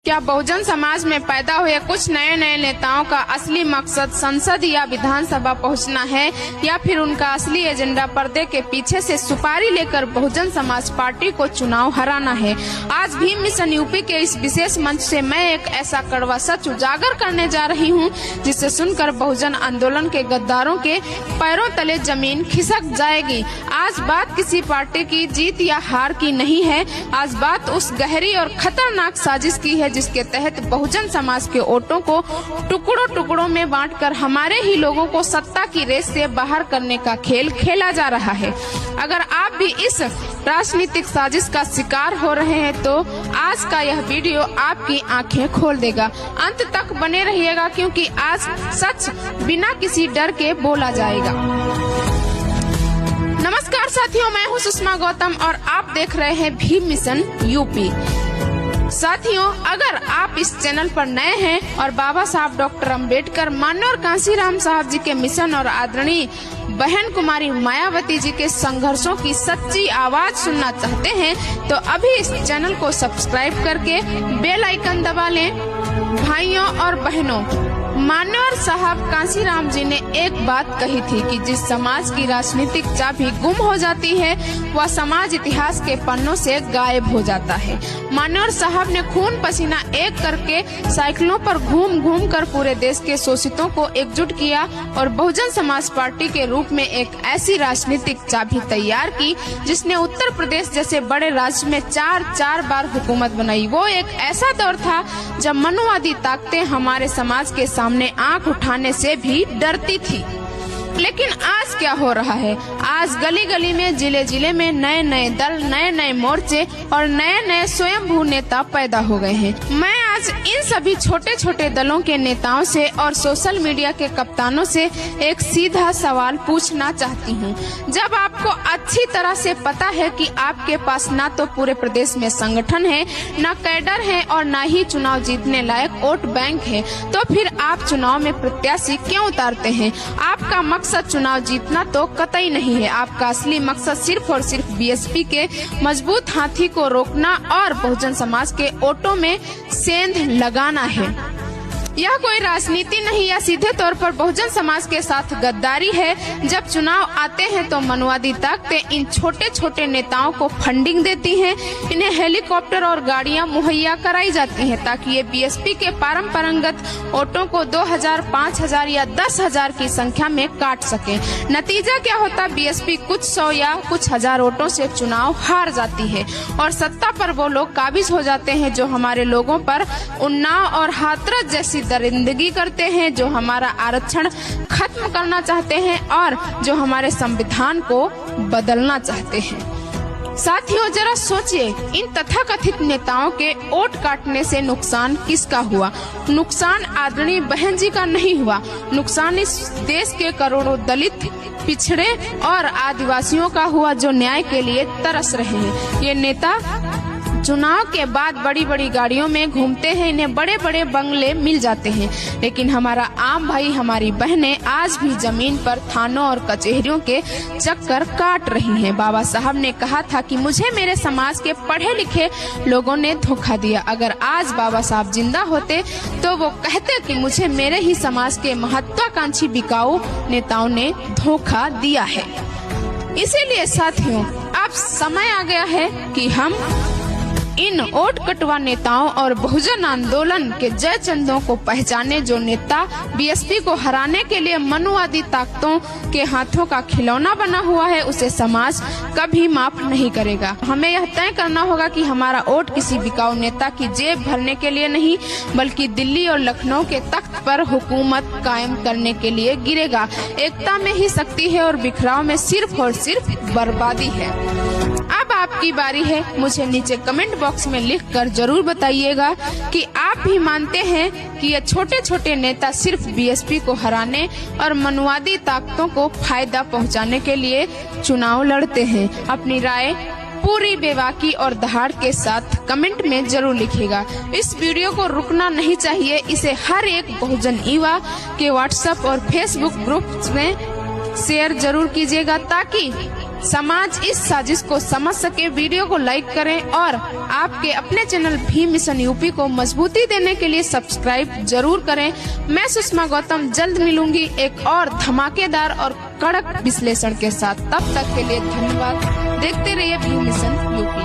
क्या बहुजन समाज में पैदा हुए कुछ नए नए नेताओं का असली मकसद संसद या विधानसभा पहुंचना है, या फिर उनका असली एजेंडा पर्दे के पीछे से सुपारी लेकर बहुजन समाज पार्टी को चुनाव हराना है? आज भीम मिशन यूपी के इस विशेष मंच से मैं एक ऐसा कड़वा सच उजागर करने जा रही हूं, जिसे सुनकर बहुजन आंदोलन के गद्दारों के पैरों तले जमीन खिसक जाएगी। आज बात किसी पार्टी की जीत या हार की नहीं है, आज बात उस गहरी और खतरनाक साजिश की है जिसके तहत बहुजन समाज के वोटों को टुकड़ों टुकड़ों में बांटकर हमारे ही लोगों को सत्ता की रेस से बाहर करने का खेल खेला जा रहा है। अगर आप भी इस राजनीतिक साजिश का शिकार हो रहे हैं तो आज का यह वीडियो आपकी आंखें खोल देगा। अंत तक बने रहिएगा, क्योंकि आज सच बिना किसी डर के बोला जाएगा। नमस्कार साथियों, मैं हूं सुषमा गौतम और आप देख रहे हैं भीम मिशन यूपी। साथियों, अगर आप इस चैनल पर नए हैं और बाबा साहब डॉक्टर अंबेडकर, माननीय और कांशीराम साहब जी के मिशन और आदरणीय बहन कुमारी मायावती जी के संघर्षों की सच्ची आवाज सुनना चाहते हैं तो अभी इस चैनल को सब्सक्राइब करके बेल आइकन दबा लें। भाइयों और बहनों, मान्यवर साहब कांशीराम जी ने एक बात कही थी कि जिस समाज की राजनीतिक चाबी गुम हो जाती है वह समाज इतिहास के पन्नों से गायब हो जाता है। मान्यवर साहब ने खून पसीना एक करके साइकिलों पर घूम घूम कर पूरे देश के शोषितों को एकजुट किया और बहुजन समाज पार्टी के रूप में एक ऐसी राजनीतिक चाबी तैयार की जिसने उत्तर प्रदेश जैसे बड़े राज्य में चार बार हुकूमत बनाई। वो एक ऐसा दौर था जब मनुवादी ताकतें हमारे समाज के सामने आंख उठाने से भी डरती थी। लेकिन आज क्या हो रहा है? आज गली गली में, जिले जिले में नए नए दल, नए नए मोर्चे और नए नए स्वयंभू नेता पैदा हो गए हैं। मैं आज इन सभी छोटे छोटे दलों के नेताओं से और सोशल मीडिया के कप्तानों से एक सीधा सवाल पूछना चाहती हूँ। जब आपको अच्छी तरह से पता है कि आपके पास ना तो पूरे प्रदेश में संगठन है, ना कैडर है और ना ही चुनाव जीतने लायक वोट बैंक है, तो फिर आप चुनाव में प्रत्याशी क्यों उतारते हैं? आपका मकसद चुनाव जीतना तो कतई नहीं है। आपका असली मकसद सिर्फ और सिर्फ बीएसपी के मजबूत हाथी को रोकना और बहुजन समाज के वोटों में सेंध लगाना है। यह कोई राजनीति नहीं या सीधे तौर पर बहुजन समाज के साथ गद्दारी है। जब चुनाव आते हैं तो मनुवादी ताकतें इन छोटे छोटे नेताओं को फंडिंग देती हैं, इन्हें हेलीकॉप्टर और गाड़ियां मुहैया कराई जाती हैं ताकि ये बीएसपी के परंपरागत वोटों को 2000, 5000 या 10,000 की संख्या में काट सके। नतीजा क्या होता? बीएसपी कुछ 100 या कुछ हजार वोटों से चुनाव हार जाती है और सत्ता पर वो लोग काबिज हो जाते हैं जो हमारे लोगों पर उन्नाव और हाथरस जैसी दरिंदगी करते हैं, जो हमारा आरक्षण खत्म करना चाहते हैं और जो हमारे संविधान को बदलना चाहते हैं। साथियों, जरा सोचिए, इन तथाकथित नेताओं के वोट काटने से नुकसान किसका हुआ? नुकसान आदरणीय बहन जी का नहीं हुआ, नुकसान इस देश के करोड़ों दलित, पिछड़े और आदिवासियों का हुआ जो न्याय के लिए तरस रहे हैं। ये नेता चुनाव के बाद बड़ी बड़ी गाड़ियों में घूमते हैं, इन्हें बड़े बड़े बंगले मिल जाते हैं, लेकिन हमारा आम भाई, हमारी बहनें आज भी जमीन पर थानों और कचहरियों के चक्कर काट रही हैं। बाबा साहब ने कहा था कि मुझे मेरे समाज के पढ़े लिखे लोगों ने धोखा दिया। अगर आज बाबा साहब जिंदा होते तो वो कहते कि मुझे मेरे ही समाज के महत्वाकांक्षी बिकाऊ नेताओं ने धोखा दिया है। इसीलिए साथियों, अब समय आ गया है कि हम इन वोट कटवा नेताओं और बहुजन आंदोलन के जय चंदों को पहचाने, जो नेता बीएसपी को हराने के लिए मनुवादी ताकतों के हाथों का खिलौना बना हुआ है, उसे समाज कभी माफ नहीं करेगा। हमें यह तय करना होगा कि हमारा वोट किसी बिकाऊ नेता की जेब भरने के लिए नहीं, बल्कि दिल्ली और लखनऊ के तख्त पर हुकूमत कायम करने के लिए गिरेगा। एकता में ही शक्ति है और बिखराव में सिर्फ और सिर्फ बर्बादी है। अब आपकी बारी है, मुझे नीचे कमेंट बॉक्स में लिखकर जरूर बताइएगा कि आप भी मानते हैं कि ये छोटे छोटे नेता सिर्फ बीएसपी को हराने और मनुवादी ताकतों को फायदा पहुंचाने के लिए चुनाव लड़ते हैं। अपनी राय पूरी बेबाकी और दहाड़ के साथ कमेंट में जरूर लिखिएगा। इस वीडियो को रुकना नहीं चाहिए, इसे हर एक बहुजन युवा के व्हाट्सएप और फेसबुक ग्रुप में शेयर जरूर कीजिएगा ताकि समाज इस साजिश को समझ सके। वीडियो को लाइक करें और आपके अपने चैनल भीम मिशन यूपी को मजबूती देने के लिए सब्सक्राइब जरूर करें। मैं सुषमा गौतम जल्द मिलूंगी एक और धमाकेदार और कड़क विश्लेषण के साथ। तब तक के लिए धन्यवाद। देखते रहिए भीम मिशन यूपी।